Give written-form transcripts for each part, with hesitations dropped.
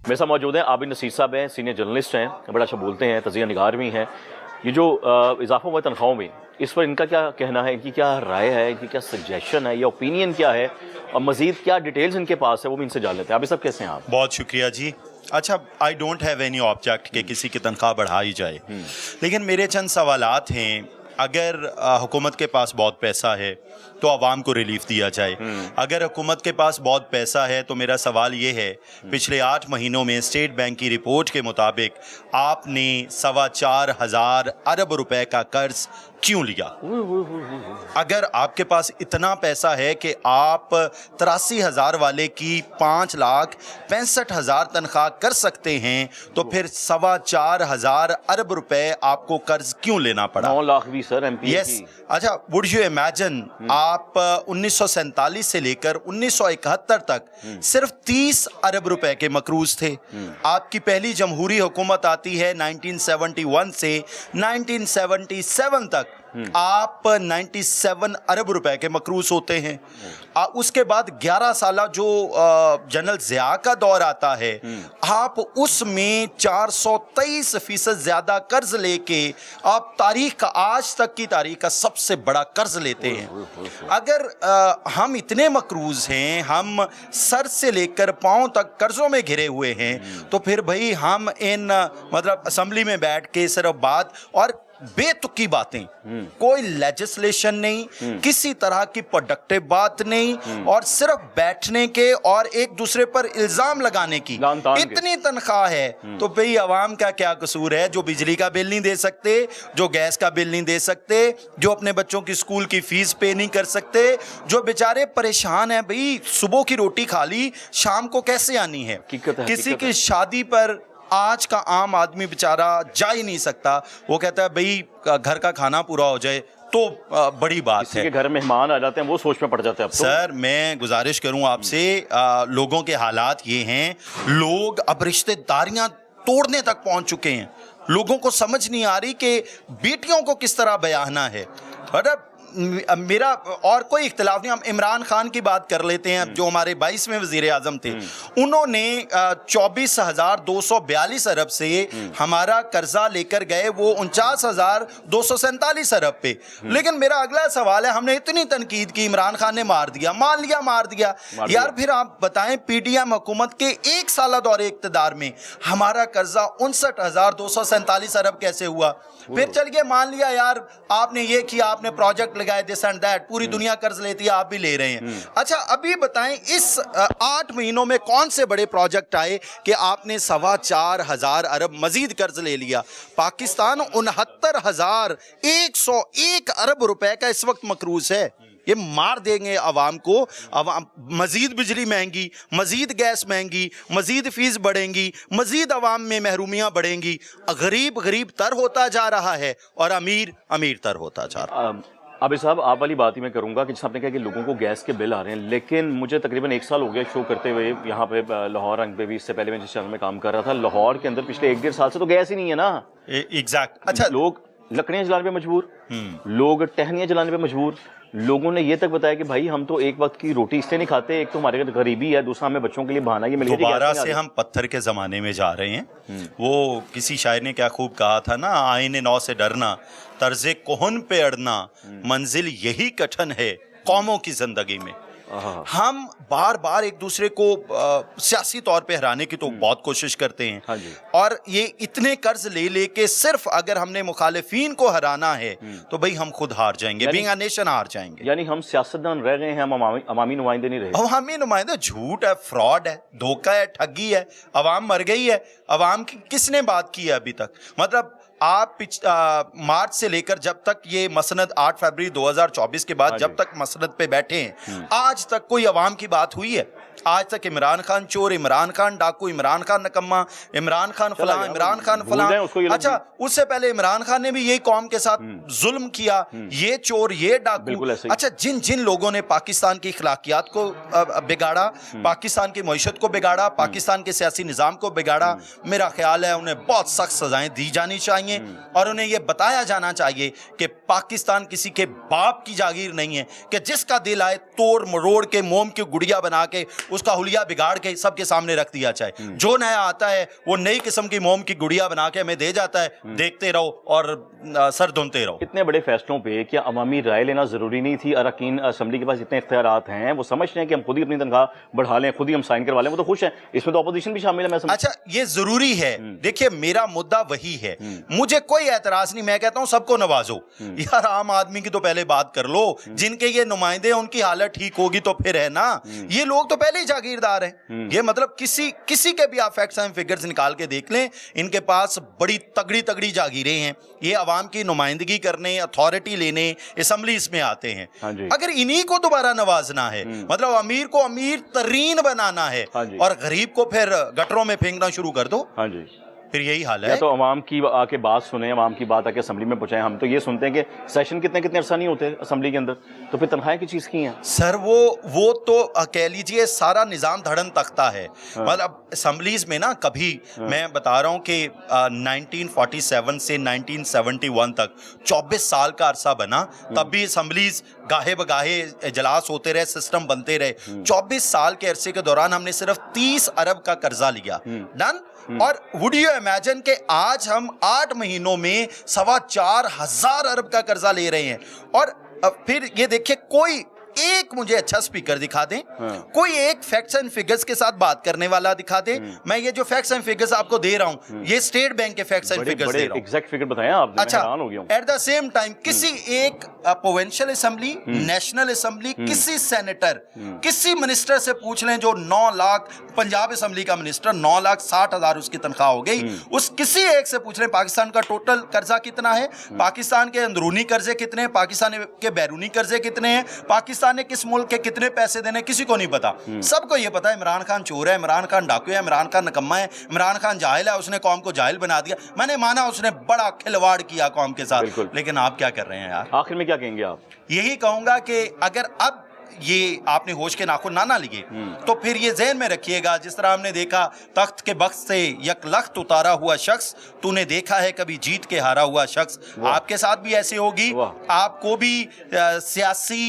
मेरे साथ मौजूद हैं आबिद नसीर साहब हैं, सीनियर जर्नलिस्ट हैं, बड़ा अच्छा बोलते हैं, तज़किया निगार भी हैं। ये जो इजाफा हुआ तनख्वाहों में, इस पर इनका क्या कहना है, इनकी क्या राय है, इनकी क्या सजेशन है या ओपिनियन क्या है, और मज़ीद क्या डिटेल्स इनके पास है, वो भी इनसे जान लेते हैं। आबिद साहब कैसे हैं आप? बहुत शुक्रिया जी। अच्छा, I don't have any object कि किसी की तनख्वाह बढ़ाई जाए, लेकिन मेरे चंद सवालात हैं। अगर हुकूमत के पास बहुत पैसा है तो आवाम को रिलीफ दिया जाए। अगर हुकूमत के पास बहुत पैसा है तो मेरा सवाल ये है, पिछले 8 महीनों में स्टेट बैंक की रिपोर्ट के मुताबिक आपने 4,2500 अरब रुपए का कर्ज क्यों लिया? अगर आपके पास इतना पैसा है कि आप 83,000 वाले की 5,65,000 तनख्वाह कर सकते हैं, तो फिर 4,2500 अरब रुपए आपको कर्ज क्यों लेना पड़ा? 9 लाख भी सर एमपी यस। अच्छा, वुड यू इमेजिन आप 1947 से लेकर 1971 तक सिर्फ 30 अरब रुपए के मकरूज थे। आपकी पहली जमहूरी हुकूमत आती है 1971 से 1977 तक, आप 97 अरब रुपए के मकरूज होते हैं। उसके बाद 11 साल जो जनरल ज़िया का दौर आता है, आप उसमें 423% ज़्यादा कर्ज लेके आप तारीख का, आज तक की तारीख का सबसे बड़ा कर्ज लेते हैं। अगर हम इतने मकरूज हैं, हम सर से लेकर पाँव तक कर्जों में घिरे हुए हैं, तो फिर भाई हम इन मतलब असम्बली में बैठ के सिर्फ बात और बेतुकी बातें, कोई लेजिस्लेशन नहीं, किसी तरह की प्रोडक्टिव बात नहीं, और सिर्फ बैठने के और एक दूसरे पर इल्जाम लगाने की। इतनी तनख्वाह है तो भाई आवाम का क्या कसूर है, जो बिजली का बिल नहीं दे सकते, जो गैस का बिल नहीं दे सकते, जो अपने बच्चों की स्कूल की फीस पे नहीं कर सकते, जो बेचारे परेशान हैं। भाई सुबह की रोटी खा ली, शाम को कैसे आनी है? किसी की शादी पर आज का आम आदमी बेचारा जा ही नहीं सकता। वो कहता है भाई घर का खाना पूरा हो जाए तो बड़ी बात है। के घर मेहमान आ जाते हैं, वो सोच में पड़ जाते हैं। अब सर, मैं गुजारिश करूं आपसे, लोगों के हालात ये हैं, लोग अब रिश्तेदारियां तोड़ने तक पहुंच चुके हैं। लोगों को समझ नहीं आ रही कि बेटियों को किस तरह बयाना है। मेरा और कोई इख्तिलाफ नहीं, हम इमरान खान की बात कर लेते हैं, जो हमारे 22वें वज़ीर आज़म थे। उन्होंने 24,242 अरब से हमारा कर्जा लेकर गए, वो 49,247 अरब पे। लेकिन मेरा अगला सवाल है, हमने इतनी तनकीद की, इमरान खान ने मार दिया, मार दिया यार। फिर आप बताएं, पीडीएम हुकूमत के 1 साल दौरे इक़्तिदार में हमारा कर्जा 59,247 अरब कैसे हुआ? फिर चलिए मान लिया यार आपने ये किया, आपने प्रोजेक्ट लगाए, दिस एंड दैट, पूरी दुनिया कर्ज लेती है, आप भी ले रहे हैं। अच्छा, अभी बताएं, इस 8 महीनों में कौन से बड़े प्रोजेक्ट आए कि आपने 4,2500 अरब मजीद कर्ज ले लिया? पाकिस्तान 69,101 अरब रुपए का इस वक्त मकरूज है। ये मार देंगे आवाम को। मजीद बिजली महंगी, मजीद गैस महंगी, मजीद फीस बढ़ेंगी, मजीद आवाम में महरूमियाँ बढ़ेंगी। गरीब तर होता जा रहा है और अमीर तर होता जा रहा है। आबिद साहब, आप वाली बात ही मैं करूंगा कि जैसे आपने कहा कि लोगों को गैस के बिल आ रहे हैं, लेकिन मुझे तकरीबन 1 साल हो गया शो करते हुए यहाँ पे लाहौर रंग पे भी। इससे पहले मैं जिस चैनल में काम कर रहा था, लाहौर के अंदर पिछले 1-1.5 साल से तो गैस ही नहीं है ना। एग्जैक्ट। अच्छा, लोग लकड़ियाँ जलाने पे मजबूर, लोग टहनियाँ जलाने पे मजबूर। लोगों ने ये तक बताया कि भाई हम तो एक वक्त की रोटी इसलिए नहीं खाते, एक तो हमारे घर गरीबी है, दूसरा हमें बच्चों के लिए बहाना ये मिल गया। दोबारा से हम पत्थर के ज़माने में जा रहे हैं। वो किसी शायर ने क्या खूब कहा था ना, आईने नौ से डरना, तर्ज़े कोहन पे अड़ना, मंजिल यही कठिन है कौमों की ज़िंदगी में। हम बार बार एक दूसरे को सियासी तौर पे हराने की तो बहुत कोशिश करते हैं। हाँ जी। और ये इतने कर्ज ले के सिर्फ अगर हमने मुखालिफिन को हराना है तो भाई हम खुद हार जाएंगे, बीइंग अ नेशन हार जाएंगे। यानी हम सियासतदान रह गए हैं, हम अवामी नुमाइंदे नहीं रहे। अवामी नुमाइंदे झूठ है, फ्रॉड है, धोखा है, ठगी है। अवाम मर गई है। अवाम की किसने बात की है अभी तक? मतलब आप मार्च से लेकर जब तक ये मसनद 8 फरवरी 2024 के बाद जब तक मसनद पे बैठे हैं, आज तक कोई अवाम की बात हुई है? आज तक इमरान खान चोर, इमरान खान डाकू, इमरान खान नकम्मा, इमरान खान फलां, इमरान खान फलां। अच्छा, उससे पहले इमरान खान ने भी यही कौम के साथ जुल्म किया, ये चोर, ये डाकू। अच्छा, जिन लोगों ने पाकिस्तान की अखलाकियात को बिगाड़ा, पाकिस्तान की मईशत को बिगाड़ा, पाकिस्तान के सियासी निज़ाम को बिगाड़ा, मेरा ख्याल है उन्हें बहुत सख्त सजाएं दी जानी चाहिए। और उन्हें यह बताया जाना चाहिए कि पाकिस्तान किसी के बाप की जागीर नहीं है कि जिसका दिल आए तोड़ मरोड़ के मोम की गुड़िया बना के उसका हुलिया बिगाड़ के सबके सामने रख दिया जाए। जो नया आता है वो नई किस्म की मोम की गुड़िया बना के हमें दे जाता है, देखते रहो और सर धुनते रहो। इतने बड़े फैसलों पे क्या अवामी राय लेना ज़रूरी नहीं थी? अरकान असम्बली के पास इतने इख्तियारात हैं, वो समझते हैं कि हम खुद ही अपनी तनख्वाह बढ़ा लें, खुद ही हम साइन करवा लें, वो तो खुश हैं। इसमें तो अपोजिशन भी शामिल है, मैं समझ। अच्छा, ये जरूरी है। देखिए, मेरा मुद्दा वही है, मुझे कोई एतराज नहीं, मैं कहता हूं सबको नवाजो। यार, आम आदमी की तो पहले बात कर लो, जिनके ये नुमाइंदे हैं उनकी हालत ठीक होगी तो फिर है ना। ये लोग तो पहले ही जागीरदार हैं। ये मतलब किसी के भी आप फैक्ट्स एंड फिगर्स निकाल के देख लें, इनके पास बड़ी तगड़ी जागीरें हैं। ये अवाम की नुमाइंदगी करने, अथॉरिटी लेने असेंबली इसमें आते हैं। अगर इन्हीं को दोबारा नवाजना है, मतलब अमीर को अमीर तरीन बनाना है और गरीब को फिर गटरों में फेंकना शुरू कर दो, हाँ जी, फिर यही हाल या है। तो अवाम की आके बात सुने, अवाम की बात आके असम्बली में पहुंचाएं। हम तो ये सुनते हैं कि सेशन कितने अरसा नहीं होते असम्बली के अंदर, तो फिर तनख्वाहें की चीज़ की हैं सर? वो तो कह लीजिए सारा निज़ाम धड़न तख्ता है। मतलब असम्बलीज में ना, कभी मैं बता रहा हूँ कि 1947 से 1971 तक 24 साल का अरसा बना, तब भी असम्बलीज गाहे बगाहे इजलास होते रहे, सिस्टम बनते रहे। 24 साल के अरसे के दौरान हमने सिर्फ 30 अरब का कर्जा लिया। डन। और वुड यू इमेजिन कि आज हम 8 महीनों में 4,2500 अरब का कर्जा ले रहे हैं। और फिर ये देखिए, कोई एक मुझे अच्छा स्पीकर दिखा दें, कोई एक फैक्ट्स एंड फिगर्स के साथ बात करने वाला दिखा दें। मैं ये जो फैक्ट्स एंड फिगर्स आपको दे रहा हूं, ये स्टेट बैंक के फैक्ट्स एंड फिगर्स दे रहा हूं। एग्जैक्ट फिगर बताएं आप। अच्छा, हैरान हो गया हूं। एट द सेम टाइम किसी एक प्रोविंशियल असेंबली, नेशनल असेंबली, किसी सेनेटर, किसी मिनिस्टर से पूछ लें जो 9 लाख, पंजाब असेंबली का मिनिस्टर 9,60,000 उसकी तनख्वाह हो गई, उस किसी एक से पूछ लें पाकिस्तान का टोटल कर्जा कितना है, पाकिस्तान के अंदरूनी कर्जे कितने हैं, पाकिस्तान के बैरूनी कर्जे कितने हैं, पाकिस्तान ने किस मुल्क के कितने पैसे देने, किसी को नहीं पता। सबको ये पता है इमरान खान चोर है, इमरान खान डाकू है, इमरान खान नकम्मा है, इमरान खान जाहिल है, उसने कौम को जाहिल बना दिया। मैंने माना उसने बड़ा खिलवाड़ किया कौम के साथ, लेकिन आप क्या कर रहे हैं यार? आखिर में क्या कहेंगे आप? यही कहूंगा कि अगर अब ये आपने होश के नाखून ना लिए, तो फिर ये ज़हन में रखिएगा, जिस तरह हमने देखा तख्त के बख्त से यकलख्त उतारा हुआ शख्स, तूने देखा है कभी जीत के हारा हुआ शख्स, आपके साथ भी ऐसे होगी। आपको भी सियासी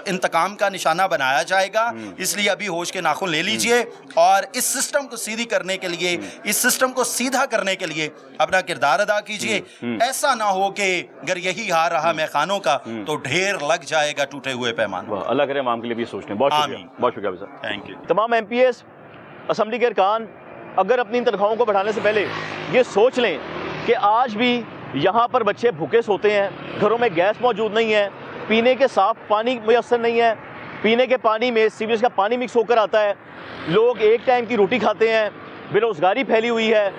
इंतकाम का निशाना बनाया जाएगा। इसलिए अभी होश के नाखून ले लीजिए और इस सिस्टम को सीधी करने के लिए, इस सिस्टम को सीधा करने के लिए अपना किरदार अदा कीजिए। ऐसा ना हो कि अगर यही हार रहा मैं खानों का, तो ढेर लग जाएगा टूटे हुए पैमान। अल्लाह करे अवाम के लिए भी सोचने। बहुत शुक्रिया सर। Thank you. तमाम MPs, असम्बली के अरकान, अगर अपनी तनख्वाहों को बढ़ाने से पहले ये सोच लें कि आज भी यहाँ पर बच्चे भूखे सोते हैं, घरों में गैस मौजूद नहीं है, पीने के साफ पानी मुयस्सर नहीं है, पीने के पानी में सीवेज का पानी मिक्स होकर आता है, लोग एक टाइम की रोटी खाते हैं, बेरोज़गारी फैली हुई है,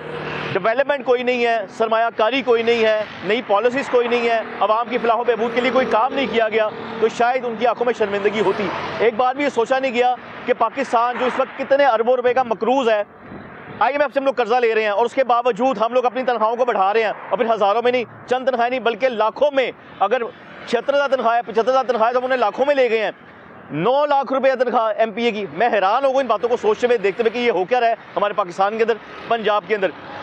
डेवलपमेंट कोई नहीं है, सरमायाकारी कोई नहीं है, नई पॉलिसीज़ कोई नहीं है, आवाम की फलाह बहबूद के लिए कोई काम नहीं किया गया, तो शायद उनकी आंखों में शर्मिंदगी होती। एक बार भी ये सोचा नहीं गया कि पाकिस्तान जो इस वक्त कितने अरबों रुपए का मकरूज़ है, IMF से हम लोग कर्जा ले रहे हैं और उसके बावजूद हम लोग अपनी तनख्वाहों को बढ़ा रहे हैं, और फिर हज़ारों में नहीं, चंद तनख्वाहें नहीं बल्कि लाखों में। अगर 76,000 तनख्वाह है, 75,000 तनख्वाह है, तो उन्हें लाखों में ले गए हैं। 9 लाख रुपए तनख्वाह MPA की। मैं हैरान हो गई इन बातों को सोचते हुए, देखते हुए कि ये हो क्या रहा है हमारे पाकिस्तान के अंदर, पंजाब के अंदर।